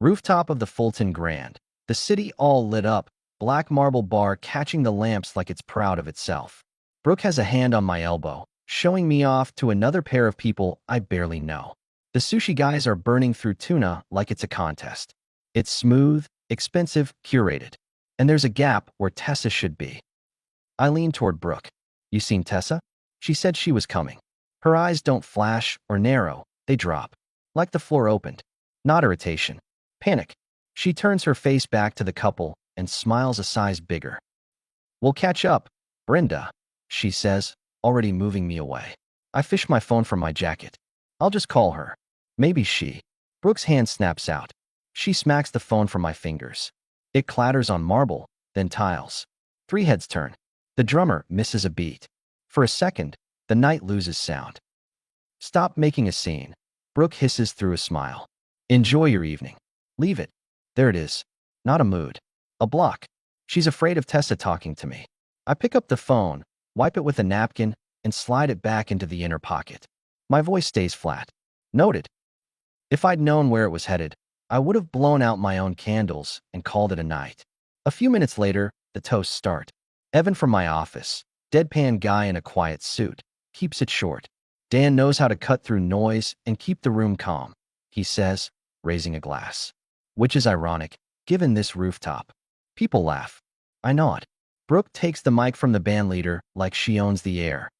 Rooftop of the Fulton Grand. The city all lit up, black marble bar catching the lamps like it's proud of itself. Brooke has a hand on my elbow, showing me off to another pair of people I barely know. The sushi guys are burning through tuna like it's a contest. It's smooth, expensive, curated. And there's a gap where Tessa should be. I lean toward Brooke. You seen Tessa? She said she was coming. Her eyes don't flash or narrow, they drop. Like the floor opened. Not irritation. Panic. She turns her face back to the couple and smiles a size bigger. We'll catch up, Brenda, she says, already moving me away. I fish my phone from my jacket. I'll just call her. Maybe she. Brooke's hand snaps out. She smacks the phone from my fingers. It clatters on marble, then tiles. 3 heads turn. The drummer misses a beat. For a second, the night loses sound. Stop making a scene. Brooke hisses through a smile. Enjoy your evening. Leave it. There it is. Not a mood. A block. She's afraid of Tessa talking to me. I pick up the phone, wipe it with a napkin, and slide it back into the inner pocket. My voice stays flat. Noted. If I'd known where it was headed, I would have blown out my own candles and called it a night. A few minutes later, the toasts start. Evan from my office, deadpan guy in a quiet suit, keeps it short. Dan knows how to cut through noise and keep the room calm, he says, raising a glass. Which is ironic, given this rooftop. People laugh. I nod. Brooke takes the mic from the bandleader like she owns the air.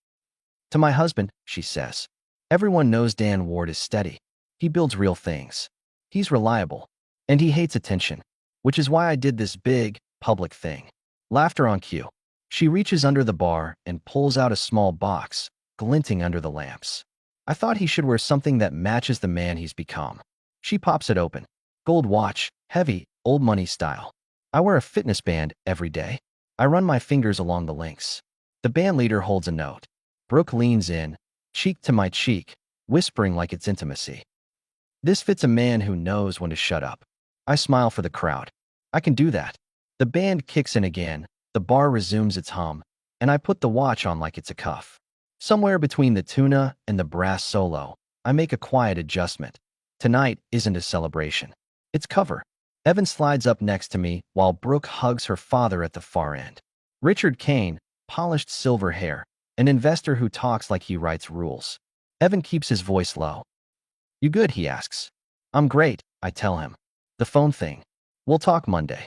To my husband, she says. Everyone knows Dan Ward is steady. He builds real things. He's reliable. And he hates attention, which is why I did this big, public thing. Laughter on cue. She reaches under the bar and pulls out a small box, glinting under the lamps. I thought he should wear something that matches the man he's become. She pops it open. Gold watch, heavy, old money style. I wear a fitness band every day. I run my fingers along the links. The bandleader holds a note. Brooke leans in, cheek to my cheek, whispering like it's intimacy. This fits a man who knows when to shut up. I smile for the crowd. I can do that. The band kicks in again, the bar resumes its hum, and I put the watch on like it's a cuff. Somewhere between the tuna and the brass solo, I make a quiet adjustment. Tonight isn't a celebration. It's cover. Evan slides up next to me while Brooke hugs her father at the far end. Richard Kane, polished silver hair, an investor who talks like he writes rules. Evan keeps his voice low. You good, he asks. I'm great, I tell him. The phone thing. We'll talk Monday.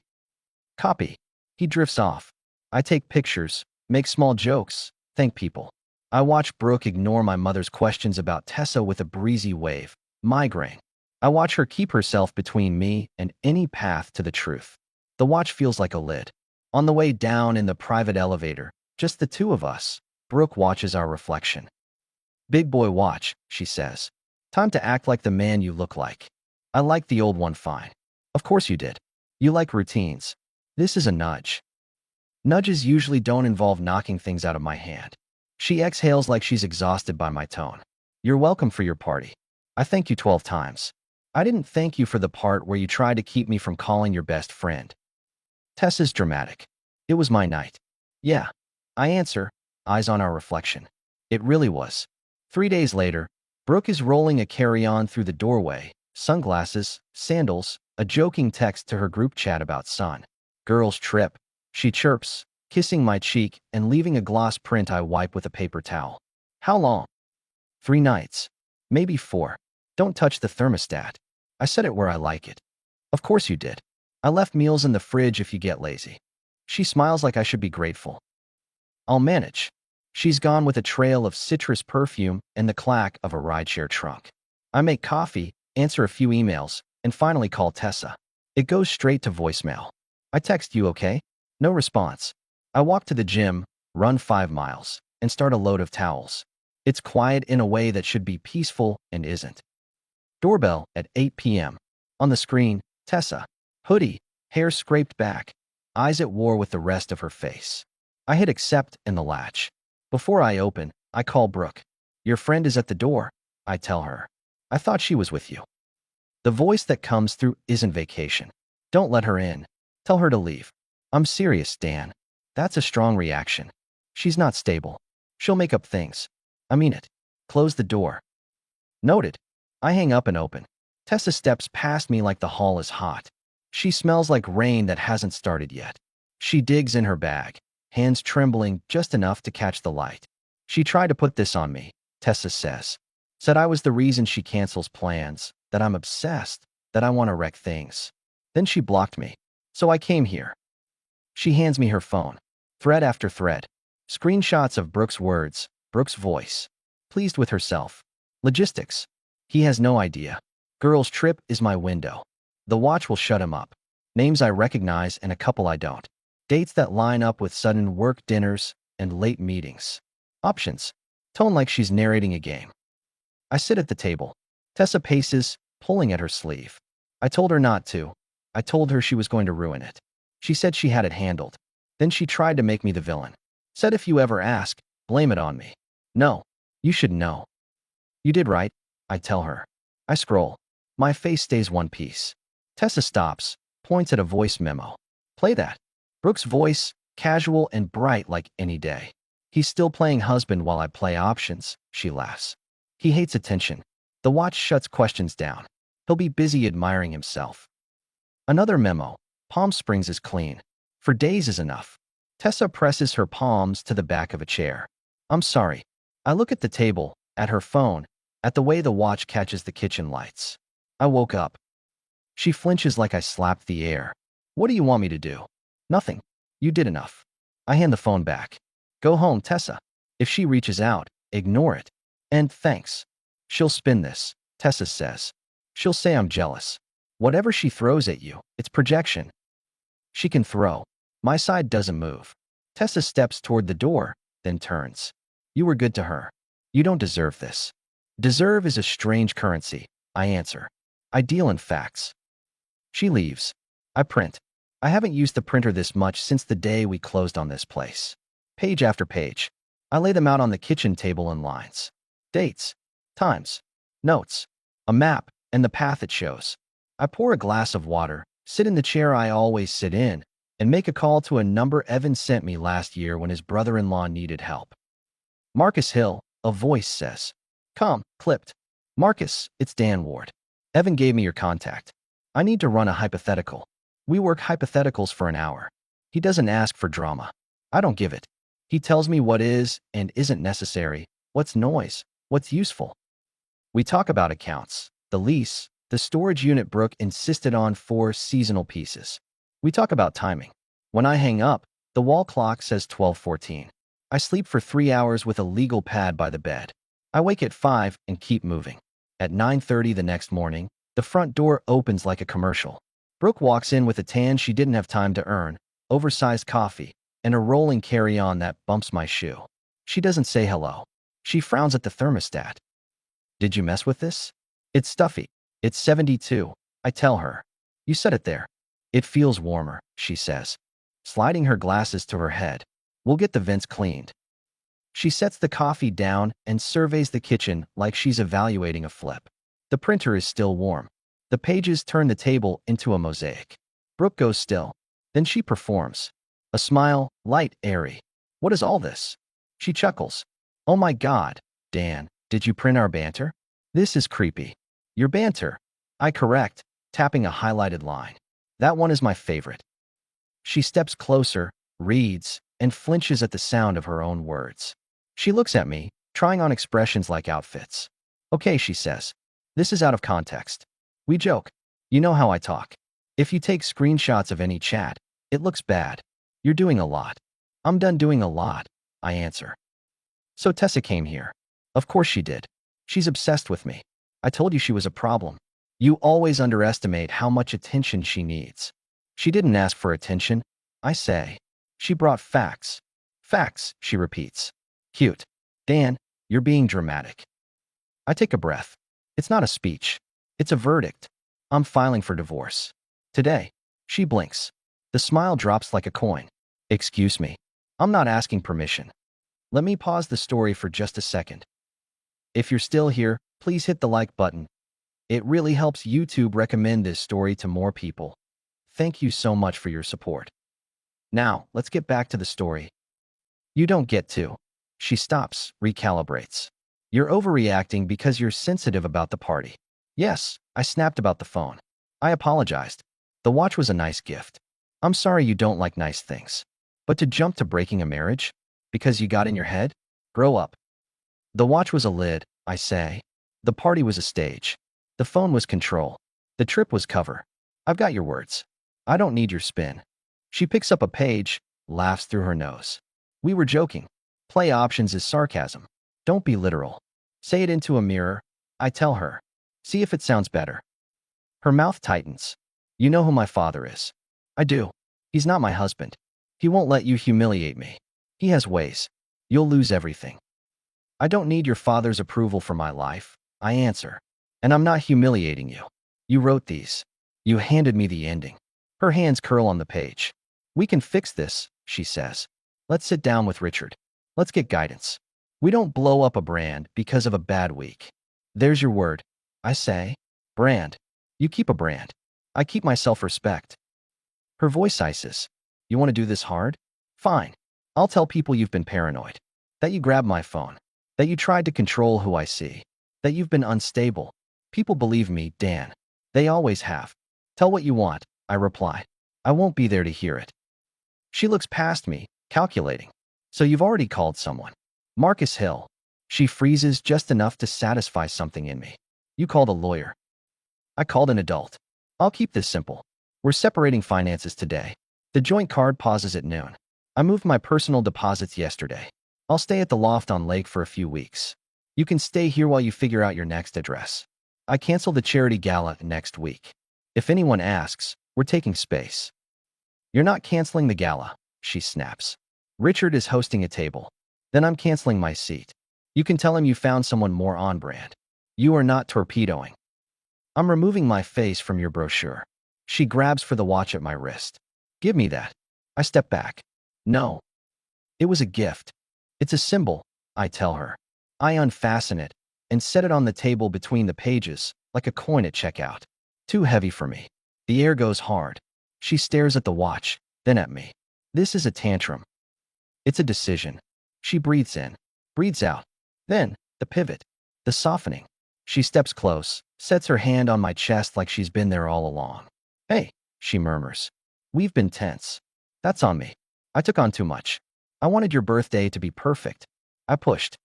Copy. He drifts off. I take pictures, make small jokes, thank people. I watch Brooke ignore my mother's questions about Tessa with a breezy wave. Migraine. I watch her keep herself between me and any path to the truth. The watch feels like a lid. On the way down in the private elevator, just the two of us, Brooke watches our reflection. Big boy watch, she says. Time to act like the man you look like. I like the old one fine. Of course you did. You like routines. This is a nudge. Nudges usually don't involve knocking things out of my hand. She exhales like she's exhausted by my tone. You're welcome for your party. I thank you 12 times. I didn't thank you for the part where you tried to keep me from calling your best friend. Tessa's dramatic. It was my night. Yeah. I answer, eyes on our reflection. It really was. 3 days later, Brooke is rolling a carry-on through the doorway, sunglasses, sandals, a joking text to her group chat about sun. Girls trip. She chirps, kissing my cheek and leaving a gloss print I wipe with a paper towel. How long? 3 nights. Maybe 4. Don't touch the thermostat. I set it where I like it. Of course you did. I left meals in the fridge if you get lazy. She smiles like I should be grateful. I'll manage. She's gone with a trail of citrus perfume and the clack of a rideshare trunk. I make coffee, answer a few emails, and finally call Tessa. It goes straight to voicemail. I text you okay? No response. I walk to the gym, run 5 miles, and start a load of towels. It's quiet in a way that should be peaceful and isn't. Doorbell at 8 p.m. On the screen, Tessa. Hoodie, hair scraped back, eyes at war with the rest of her face. I hit accept in the latch. Before I open, I call Brooke. Your friend is at the door, I tell her. I thought she was with you. The voice that comes through isn't vacation. Don't let her in. Tell her to leave. I'm serious, Dan. That's a strong reaction. She's not stable. She'll make up things. I mean it. Close the door. Noted. I hang up and open. Tessa steps past me like the hall is hot. She smells like rain that hasn't started yet. She digs in her bag, hands trembling just enough to catch the light. She tried to put this on me, Tessa says. Said I was the reason she cancels plans, that I'm obsessed, that I want to wreck things. Then she blocked me. So I came here. She hands me her phone. Thread after thread. Screenshots of Brooke's words, Brooke's voice. Pleased with herself. Logistics. He has no idea. Girl's trip is my window. The watch will shut him up. Names I recognize and a couple I don't. Dates that line up with sudden work dinners and late meetings. Options. Tone like she's narrating a game. I sit at the table. Tessa paces, pulling at her sleeve. I told her not to. I told her she was going to ruin it. She said she had it handled. Then she tried to make me the villain. Said if you ever ask, blame it on me. No, you should know. You did right, I tell her. I scroll. My face stays one piece. Tessa stops, points at a voice memo. Play that. Brooke's voice, casual and bright like any day. He's still playing husband while I play options, she laughs. He hates attention. The watch shuts questions down. He'll be busy admiring himself. Another memo. Palm Springs is clean. For days is enough. Tessa presses her palms to the back of a chair. I'm sorry. I look at the table, at her phone, at the way the watch catches the kitchen lights. I woke up. She flinches like I slapped the air. What do you want me to do? Nothing. You did enough. I hand the phone back. Go home, Tessa. If she reaches out, ignore it. And thanks. She'll spin this, Tessa says. She'll say I'm jealous. Whatever she throws at you, it's projection. She can throw. My side doesn't move. Tessa steps toward the door, then turns. You were good to her. You don't deserve this. Deserve is a strange currency, I answer. I deal in facts. She leaves. I print. I haven't used the printer this much since the day we closed on this place. Page after page. I lay them out on the kitchen table in lines. Dates, times, notes, a map, and the path it shows. I pour a glass of water, sit in the chair I always sit in, and make a call to a number Evan sent me last year when his brother-in-law needed help. Marcus Hill, a voice says. Come, clipped. Marcus, it's Dan Ward. Evan gave me your contact. I need to run a hypothetical. We work hypotheticals for an hour. He doesn't ask for drama. I don't give it. He tells me what is and isn't necessary, what's noise, what's useful. We talk about accounts, the lease, the storage unit Brooke insisted on 4 seasonal pieces. We talk about timing. When I hang up, the wall clock says 12:14. I sleep for 3 hours with a legal pad by the bed. I wake at 5 and keep moving. At 9:30 the next morning, the front door opens like a commercial. Brooke walks in with a tan she didn't have time to earn, oversized coffee, and a rolling carry-on that bumps my shoe. She doesn't say hello. She frowns at the thermostat. Did you mess with this? It's stuffy. It's 72, I tell her. You set it there. It feels warmer, she says, sliding her glasses to her head. We'll get the vents cleaned. She sets the coffee down and surveys the kitchen like she's evaluating a flip. The printer is still warm. The pages turn the table into a mosaic. Brooke goes still. Then she performs. A smile, light, airy. What is all this? She chuckles. Oh my God, Dan, did you print our banter? This is creepy. Your banter. I correct, tapping a highlighted line. That one is my favorite. She steps closer, reads, and flinches at the sound of her own words. She looks at me, trying on expressions like outfits. Okay, she says. This is out of context. We joke. You know how I talk. If you take screenshots of any chat, it looks bad. You're doing a lot. I'm done doing a lot, I answer. So Tessa came here. Of course she did. She's obsessed with me. I told you she was a problem. You always underestimate how much attention she needs. She didn't ask for attention, I say. She brought facts. Facts, she repeats. Cute. Dan, you're being dramatic. I take a breath. It's not a speech. It's a verdict. I'm filing for divorce. Today. She blinks. The smile drops like a coin. Excuse me. I'm not asking permission. Let me pause the story for just a second. If you're still here, please hit the like button. It really helps YouTube recommend this story to more people. Thank you so much for your support. Now, let's get back to the story. You don't get to. She stops, recalibrates. You're overreacting because you're sensitive about the party. Yes, I snapped about the phone. I apologized. The watch was a nice gift. I'm sorry you don't like nice things. But to jump to breaking a marriage? Because you got in your head? Grow up. The watch was a lid, I say. The party was a stage. The phone was control. The trip was cover. I've got your words. I don't need your spin. She picks up a page, laughs through her nose. We were joking. Play options is sarcasm. Don't be literal. Say it into a mirror, I tell her. See if it sounds better. Her mouth tightens. You know who my father is. I do. He's not my husband. He won't let you humiliate me. He has ways. You'll lose everything. I don't need your father's approval for my life, I answer. And I'm not humiliating you. You wrote these. You handed me the ending. Her hands curl on the page. We can fix this, she says. Let's sit down with Richard. Let's get guidance. We don't blow up a brand because of a bad week. There's your word, I say. Brand. You keep a brand. I keep my self-respect. Her voice ices. You want to do this hard? Fine. I'll tell people you've been paranoid. That you grabbed my phone. That you tried to control who I see. That you've been unstable. People believe me, Dan. They always have. Tell what you want, I reply. I won't be there to hear it. She looks past me, calculating. So you've already called someone. Marcus Hill. She freezes just enough to satisfy something in me. You called a lawyer. I called an adult. I'll keep this simple. We're separating finances today. The joint card pauses at noon. I moved my personal deposits yesterday. I'll stay at the loft on Lake for a few weeks. You can stay here while you figure out your next address. I cancel the charity gala next week. If anyone asks, we're taking space. You're not canceling the gala, she snaps. Richard is hosting a table. Then I'm canceling my seat. You can tell him you found someone more on brand. You are not torpedoing. I'm removing my face from your brochure. She grabs for the watch at my wrist. Give me that. I step back. No. It was a gift. It's a symbol, I tell her. I unfasten it and set it on the table between the pages, like a coin at checkout. Too heavy for me. The air goes hard. She stares at the watch, then at me. This is a tantrum. It's a decision. She breathes in, breathes out. Then, the pivot, the softening. She steps close, sets her hand on my chest like she's been there all along. Hey, she murmurs. We've been tense. That's on me. I took on too much. I wanted your birthday to be perfect. I pushed.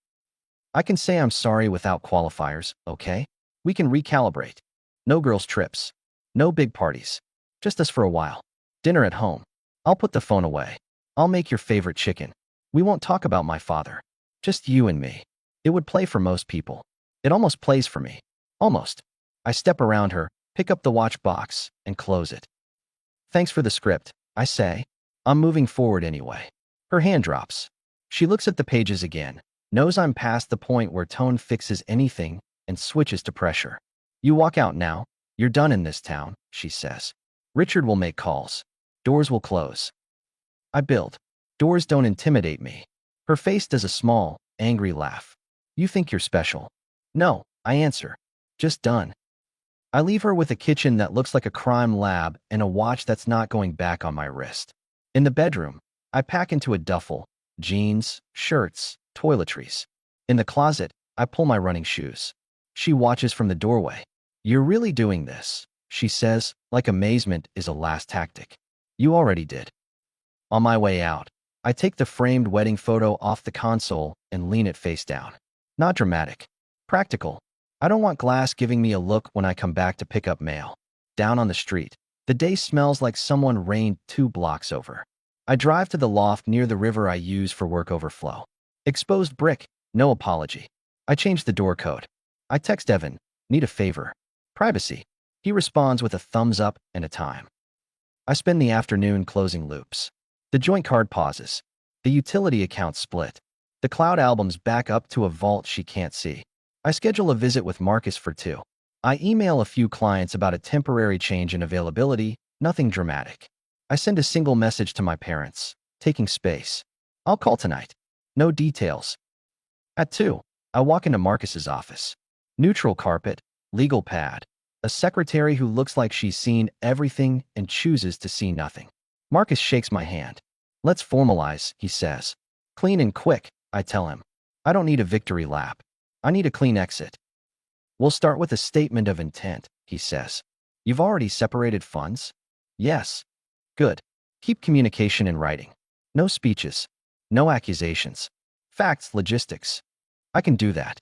I can say I'm sorry without qualifiers, okay? We can recalibrate. No girls' trips. No big parties. Just us for a while. Dinner at home. I'll put the phone away. I'll make your favorite chicken. We won't talk about my father. Just you and me. It would play for most people. It almost plays for me. Almost. I step around her, pick up the watch box, and close it. Thanks for the script, I say. I'm moving forward anyway. Her hand drops. She looks at the pages again, knows I'm past the point where tone fixes anything, and switches to pressure. You walk out now. You're done in this town, she says. Richard will make calls. Doors will close. I build. Doors don't intimidate me. Her face does a small, angry laugh. You think you're special. No, I answer. Just done. I leave her with a kitchen that looks like a crime lab and a watch that's not going back on my wrist. In the bedroom, I pack into a duffel, jeans, shirts, toiletries. In the closet, I pull my running shoes. She watches from the doorway. You're really doing this, she says, like amazement is a last tactic. You already did. On my way out, I take the framed wedding photo off the console and lean it face down. Not dramatic. Practical. I don't want glass giving me a look when I come back to pick up mail. Down on the street, the day smells like someone rained 2 blocks over. I drive to the loft near the river I use for work overflow. Exposed brick, no apology. I change the door code. I text Evan, need a favor. Privacy. He responds with a thumbs up and a time. I spend the afternoon closing loops. The joint card pauses. The utility account split. The cloud albums back up to a vault she can't see. I schedule a visit with Marcus for 2. I email a few clients about a temporary change in availability, nothing dramatic. I send a single message to my parents, taking space. I'll call tonight. No details. At 2, I walk into Marcus's office. Neutral carpet, legal pad. A secretary who looks like she's seen everything and chooses to see nothing. Marcus shakes my hand. Let's formalize, he says. Clean and quick, I tell him. I don't need a victory lap. I need a clean exit. We'll start with a statement of intent. he says. You've already separated funds? Yes. Good. Keep communication in writing. No speeches. No accusations. Facts, logistics. I can do that.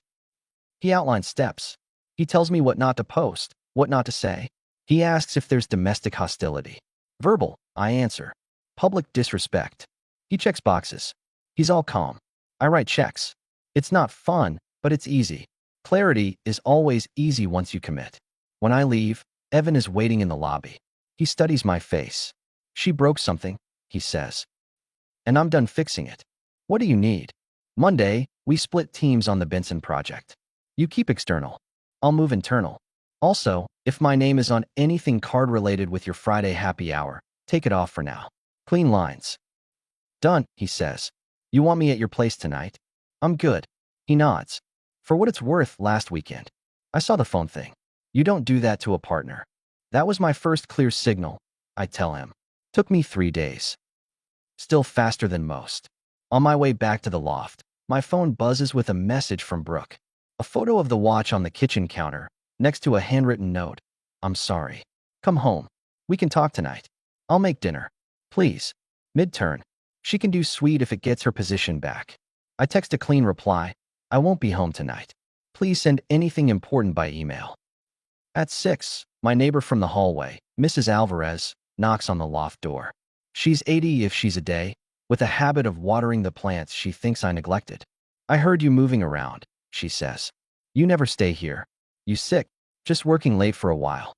He outlines steps. He tells me what not to post, what not to say. He asks if there's domestic hostility. Verbal, I answer. Public disrespect. He checks boxes. He's all calm. I write checks. It's not fun, but it's easy. Clarity is always easy once you commit. When I leave, Evan is waiting in the lobby. He studies my face. She broke something, he says. And I'm done fixing it. What do you need? Monday, we split teams on the Benson project. You keep external. I'll move internal. Also, if my name is on anything card-related with your Friday happy hour, take it off for now. Clean lines. Done, he says. You want me at your place tonight? I'm good. He nods. For what it's worth, last weekend, I saw the phone thing. You don't do that to a partner. That was my first clear signal, I tell him. Took me 3 days. Still faster than most. On my way back to the loft, my phone buzzes with a message from Brooke. A photo of the watch on the kitchen counter, next to a handwritten note. I'm sorry. Come home. We can talk tonight. I'll make dinner. Please. Mid-turn. She can do sweet if it gets her position back. I text a clean reply. I won't be home tonight. Please send anything important by email. At 6, my neighbor from the hallway, Mrs. Alvarez, knocks on the loft door. She's 80 if she's a day, with a habit of watering the plants she thinks I neglected. I heard you moving around, she says. You never stay here. You sick? Just working late for a while.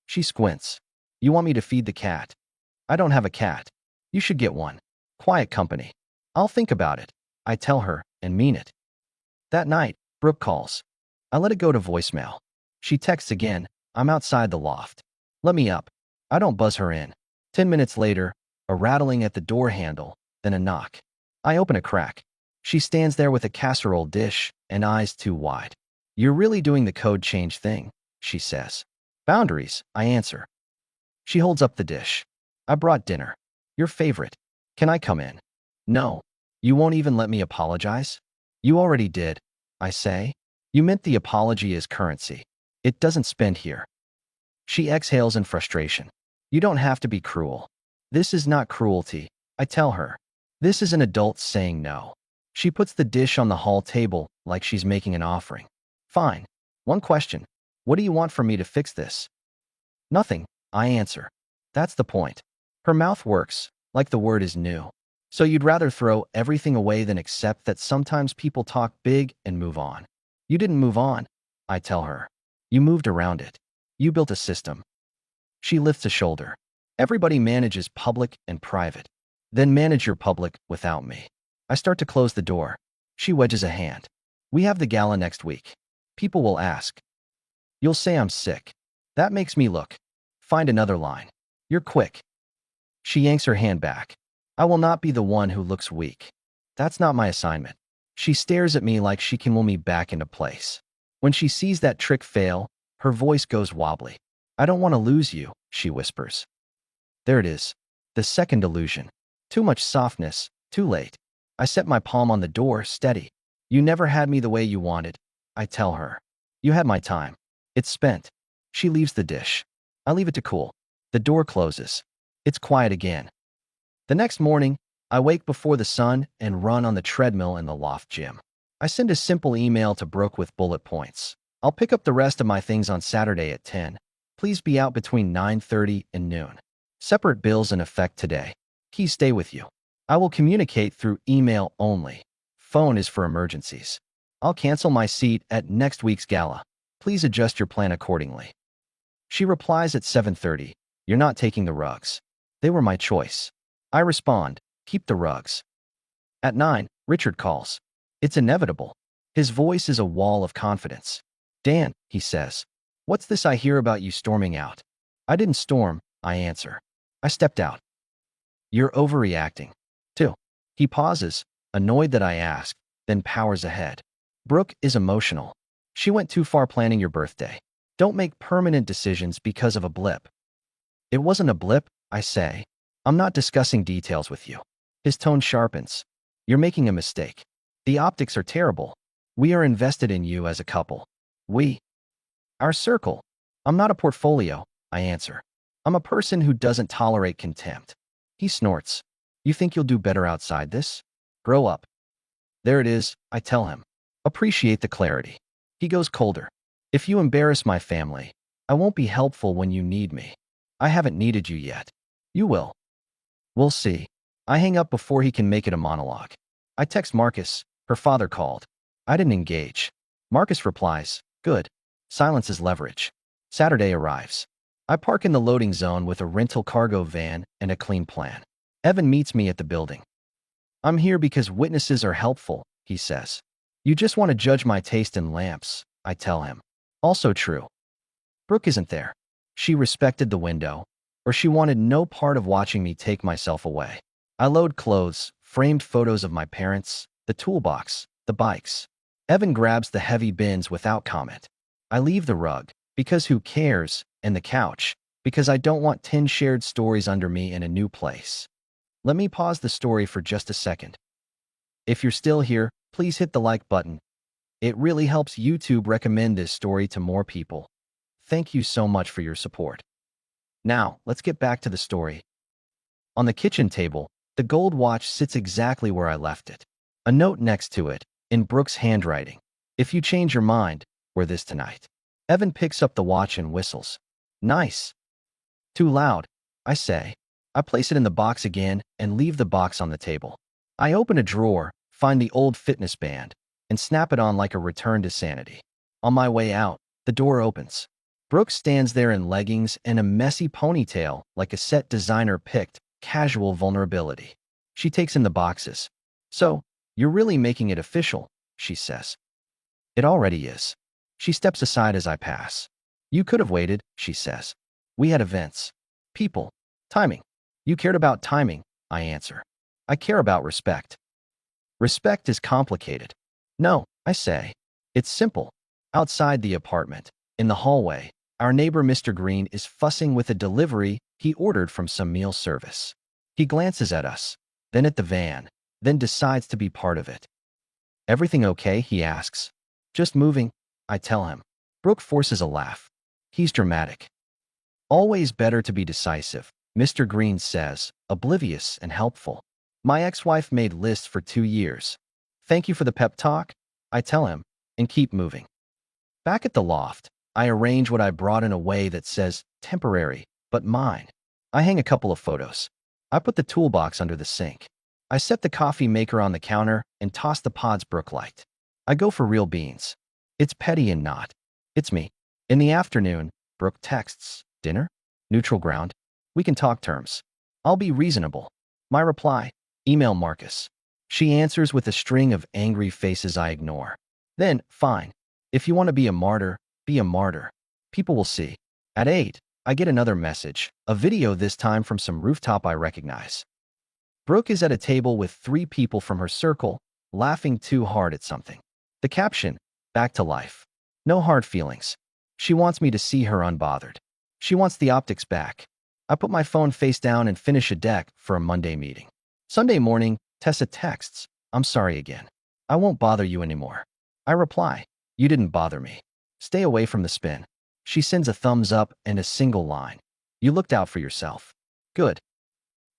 She squints. You want me to feed the cat? I don't have a cat. You should get one. Quiet company. I'll think about it. I tell her, and mean it. That night, Brooke calls. I let it go to voicemail. She texts again. I'm outside the loft. Let me up. I don't buzz her in. 10 minutes later, a rattling at the door handle, then a knock. I open a crack. She stands there with a casserole dish and eyes too wide. You're really doing the code change thing, she says. Boundaries, I answer. She holds up the dish. I brought dinner. Your favorite. Can I come in? No. You won't even let me apologize? You already did, I say. You meant the apology as currency. It doesn't spend here. She exhales in frustration. You don't have to be cruel. This is not cruelty, I tell her. This is an adult saying no. She puts the dish on the hall table like she's making an offering. Fine. One question. What do you want from me to fix this? Nothing, I answer. That's the point. Her mouth works, like the word is new. So you'd rather throw everything away than accept that sometimes people talk big and move on. You didn't move on, I tell her. You moved around it. You built a system. She lifts a shoulder. Everybody manages public and private. Then manage your public without me. I start to close the door. She wedges a hand. We have the gala next week. People will ask. You'll say I'm sick. That makes me look. Find another line. You're quick. She yanks her hand back. I will not be the one who looks weak. That's not my assignment. She stares at me like she can will me back into place. When she sees that trick fail, her voice goes wobbly. I don't want to lose you, she whispers. There it is. The second illusion. Too much softness, too late. I set my palm on the door, steady. You never had me the way you wanted, I tell her. You had my time. It's spent. She leaves the dish. I leave it to cool. The door closes. It's quiet again. The next morning, I wake before the sun and run on the treadmill in the loft gym. I send a simple email to Brooke with bullet points. I'll pick up the rest of my things on Saturday at 10. Please be out between 9:30 and noon. Separate bills in effect today. Keys stay with you. I will communicate through email only. Phone is for emergencies. I'll cancel my seat at next week's gala. Please adjust your plan accordingly. She replies at 7:30. You're not taking the rugs. They were my choice. I respond, keep the rugs. At 9, Richard calls. It's inevitable. His voice is a wall of confidence. Dan, he says, what's this I hear about you storming out? I didn't storm, I answer. I stepped out. You're overreacting. 2. He pauses, annoyed that I asked, then powers ahead. Brooke is emotional. She went too far planning your birthday. Don't make permanent decisions because of a blip. It wasn't a blip, I say. I'm not discussing details with you. His tone sharpens. You're making a mistake. The optics are terrible. We are invested in you as a couple. We. Our circle. I'm not a portfolio, I answer. I'm a person who doesn't tolerate contempt. He snorts. You think you'll do better outside this? Grow up. There it is, I tell him. Appreciate the clarity. He goes colder. If you embarrass my family, I won't be helpful when you need me. I haven't needed you yet. You will. We'll see. I hang up before he can make it a monologue. I text Marcus. Her father called. I didn't engage. Marcus replies, good. Silence is leverage. Saturday arrives. I park in the loading zone with a rental cargo van and a clean plan. Evan meets me at the building. I'm here because witnesses are helpful, he says. You just want to judge my taste in lamps, I tell him. Also true. Brooke isn't there. She respected the window, or she wanted no part of watching me take myself away. I load clothes, framed photos of my parents, the toolbox, the bikes. Evan grabs the heavy bins without comment. I leave the rug, because who cares, and the couch, because I don't want 10 shared stories under me in a new place. Let me pause the story for just a second. If you're still here, please hit the like button. It really helps YouTube recommend this story to more people. Thank you so much for your support. Now, let's get back to the story. On the kitchen table, the gold watch sits exactly where I left it. A note next to it, in Brooke's handwriting. If you change your mind, wear this tonight. Evan picks up the watch and whistles. Nice. Too loud, I say. I place it in the box again and leave the box on the table. I open a drawer, find the old fitness band, and snap it on like a return to sanity. On my way out, the door opens. Brooke stands there in leggings and a messy ponytail like a set designer picked casual vulnerability. She takes in the boxes. So, you're really making it official, she says. It already is. She steps aside as I pass. You could have waited, she says. We had events. People. Timing. You cared about timing, I answer. I care about respect. Respect is complicated. No, I say. It's simple. Outside the apartment, in the hallway, our neighbor Mr. Green is fussing with a delivery he ordered from some meal service. He glances at us, then at the van, then decides to be part of it. Everything okay? He asks. Just moving, I tell him. Brooke forces a laugh. He's dramatic. Always better to be decisive, Mr. Green says, oblivious and helpful. My ex-wife made lists for 2 years. Thank you for the pep talk, I tell him, and keep moving. Back at the loft, I arrange what I brought in a way that says temporary, but mine. I hang a couple of photos. I put the toolbox under the sink. I set the coffee maker on the counter and toss the pods Brooke liked. I go for real beans. It's petty and not. It's me. In the afternoon, Brooke texts, dinner? Neutral ground? We can talk terms. I'll be reasonable. My reply, email Marcus. She answers with a string of angry faces I ignore. Then, fine. If you want to be a martyr, be a martyr. People will see. At 8, I get another message, a video this time from some rooftop I recognize. Brooke is at a table with 3 people from her circle, laughing too hard at something. The caption, back to life. No hard feelings. She wants me to see her unbothered. She wants the optics back. I put my phone face down and finish a deck for a Monday meeting. Sunday morning, Tessa texts, I'm sorry again. I won't bother you anymore. I reply, you didn't bother me. Stay away from the spin. She sends a thumbs up and a single line. You looked out for yourself. Good.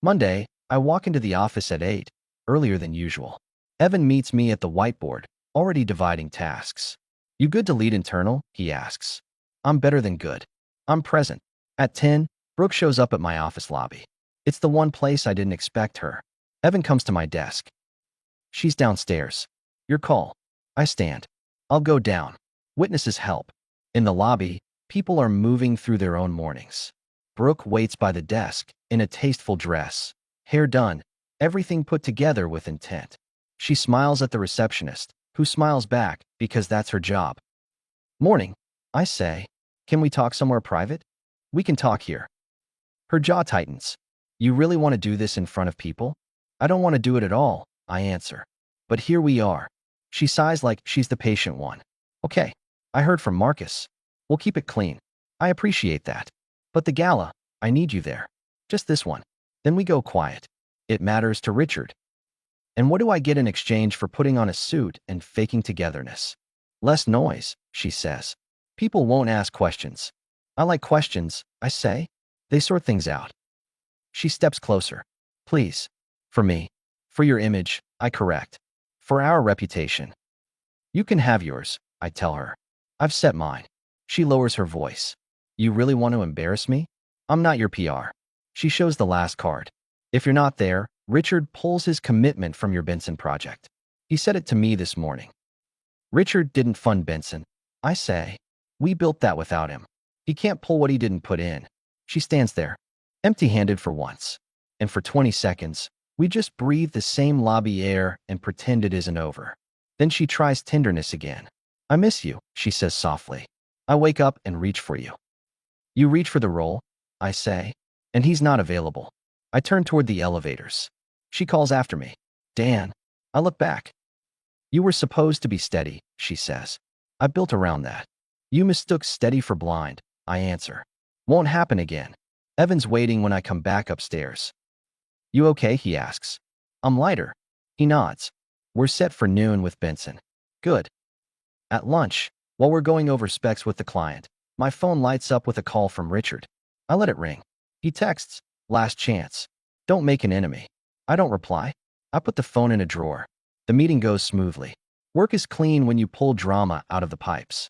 Monday, I walk into the office at 8, earlier than usual. Evan meets me at the whiteboard, already dividing tasks. You good to lead internal? He asks. I'm better than good. I'm present. At 10, Brooke shows up at my office lobby. It's the one place I didn't expect her. Evan comes to my desk. She's downstairs. Your call. I stand. I'll go down. Witnesses help. In the lobby, people are moving through their own mornings. Brooke waits by the desk, in a tasteful dress. Hair done, everything put together with intent. She smiles at the receptionist, who smiles back because that's her job. Morning, I say. Can we talk somewhere private? We can talk here. Her jaw tightens. You really want to do this in front of people? I don't want to do it at all, I answer. But here we are. She sighs like she's the patient one. Okay, I heard from Marcus. We'll keep it clean. I appreciate that. But the gala, I need you there. Just this one. Then we go quiet. It matters to Richard. And what do I get in exchange for putting on a suit and faking togetherness? Less noise, she says. People won't ask questions. I like questions, I say. They sort things out. She steps closer. Please. For me. For your image, I correct. For our reputation. You can have yours, I tell her. I've set mine. She lowers her voice. You really want to embarrass me? I'm not your PR. She shows the last card. If you're not there, Richard pulls his commitment from your Benson project. He said it to me this morning. Richard didn't fund Benson. I say. We built that without him. He can't pull what he didn't put in. She stands there, empty-handed for once. And for 20 seconds, we just breathe the same lobby air and pretend it isn't over. Then she tries tenderness again. I miss you, she says softly. I wake up and reach for you. You reach for the roll, I say, and he's not available. I turn toward the elevators. She calls after me. Dan. I look back. You were supposed to be steady, she says. I built around that. You mistook steady for blind, I answer. Won't happen again. Evan's waiting when I come back upstairs. You okay, he asks. I'm lighter. He nods. We're set for noon with Benson. Good. At lunch, while we're going over specs with the client, my phone lights up with a call from Richard. I let it ring. He texts, last chance. Don't make an enemy. I don't reply. I put the phone in a drawer. The meeting goes smoothly. Work is clean when you pull drama out of the pipes.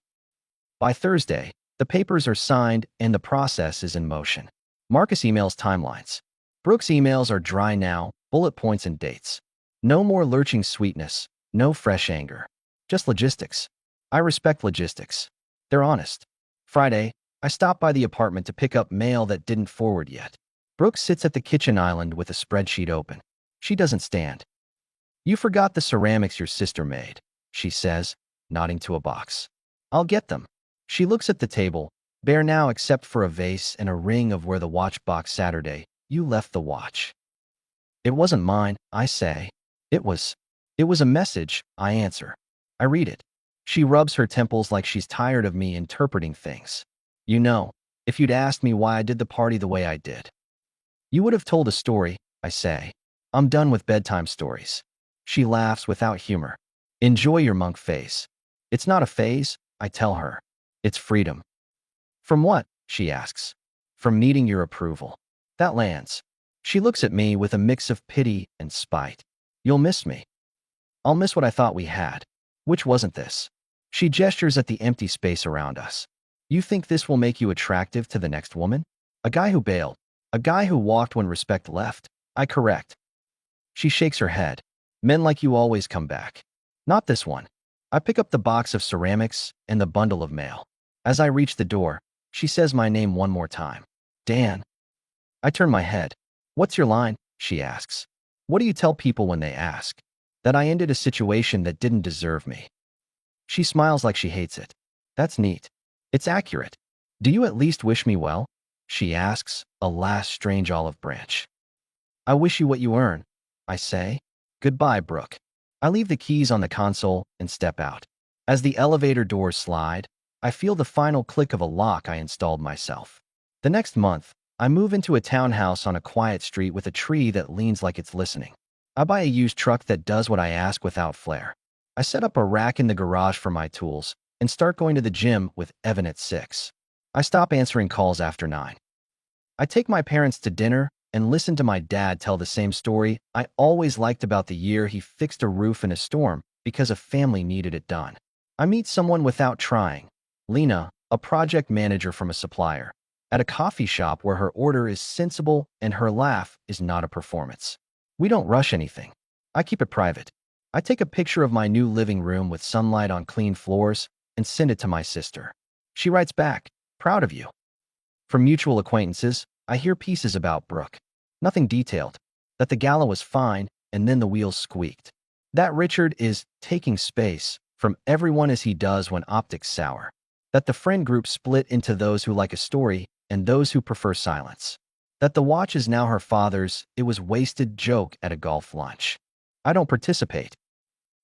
By Thursday, the papers are signed and the process is in motion. Marcus emails timelines. Brooks' emails are dry now, bullet points and dates. No more lurching sweetness, no fresh anger. Just logistics. I respect logistics. They're honest. Friday, I stop by the apartment to pick up mail that didn't forward yet. Brooks sits at the kitchen island with a spreadsheet open. She doesn't stand. You forgot the ceramics your sister made, she says, nodding to a box. I'll get them. She looks at the table, bare now except for a vase and a ring of where the watch box Saturday. You left the watch. It wasn't mine, I say. It was a message, I answer. I read it. She rubs her temples like she's tired of me interpreting things. You know, if you'd asked me why I did the party the way I did, you would have told a story, I say. I'm done with bedtime stories. She laughs without humor. Enjoy your monk phase. It's not a phase, I tell her. It's freedom. From what? She asks. From needing your approval. That lands. She looks at me with a mix of pity and spite. You'll miss me. I'll miss what I thought we had. Which wasn't this. She gestures at the empty space around us. You think this will make you attractive to the next woman? A guy who bailed. A guy who walked when respect left. I correct. She shakes her head. Men like you always come back. Not this one. I pick up the box of ceramics and the bundle of mail. As I reach the door, she says my name one more time. Dan. I turn my head. What's your line? She asks. What do you tell people when they ask? That I ended a situation that didn't deserve me. She smiles like she hates it. That's neat. It's accurate. Do you at least wish me well? She asks, a last strange olive branch. I wish you what you earn, I say. Goodbye, Brooke. I leave the keys on the console and step out. As the elevator doors slide, I feel the final click of a lock I installed myself. The next month, I move into a townhouse on a quiet street with a tree that leans like it's listening. I buy a used truck that does what I ask without flair. I set up a rack in the garage for my tools and start going to the gym with Evan at 6. I stop answering calls after 9. I take my parents to dinner and listen to my dad tell the same story I always liked about the year he fixed a roof in a storm because a family needed it done. I meet someone without trying. Lena, a project manager from a supplier, at a coffee shop where her order is sensible and her laugh is not a performance. We don't rush anything. I keep it private. I take a picture of my new living room with sunlight on clean floors and send it to my sister. She writes back, proud of you. From mutual acquaintances, I hear pieces about Brooke. Nothing detailed. That the gala was fine and then the wheels squeaked. That Richard is taking space from everyone as he does when optics sour. That the friend group split into those who like a story and those who prefer silence. That the watch is now her father's, it was wasted joke at a golf lunch. I don't participate.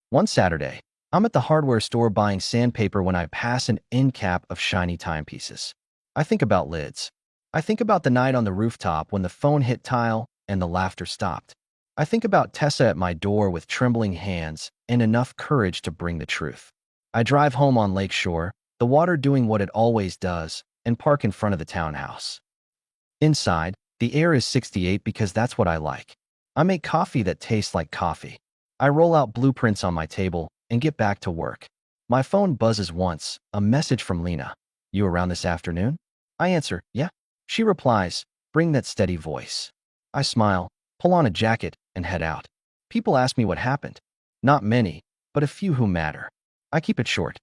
One Saturday, I'm at the hardware store buying sandpaper when I pass an end cap of shiny timepieces. I think about lids. I think about the night on the rooftop when the phone hit tile and the laughter stopped. I think about Tessa at my door with trembling hands and enough courage to bring the truth. I drive home on Lake Shore, the water doing what it always does, and park in front of the townhouse. Inside, the air is 68 because that's what I like. I make coffee that tastes like coffee. I roll out blueprints on my table and get back to work. My phone buzzes once, a message from Lena. You around this afternoon? I answer, yeah. She replies, bring that steady voice. I smile, pull on a jacket, and head out. People ask me what happened. Not many, but a few who matter. I keep it short.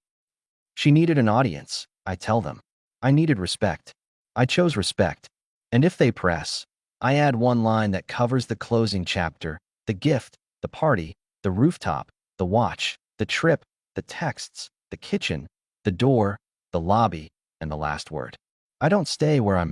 She needed an audience, I tell them. I needed respect. I chose respect. And if they press, I add one line that covers the closing chapter, the gift, the party, the rooftop, the watch, the trip, the texts, the kitchen, the door, the lobby, and the last word. I don't stay where I'm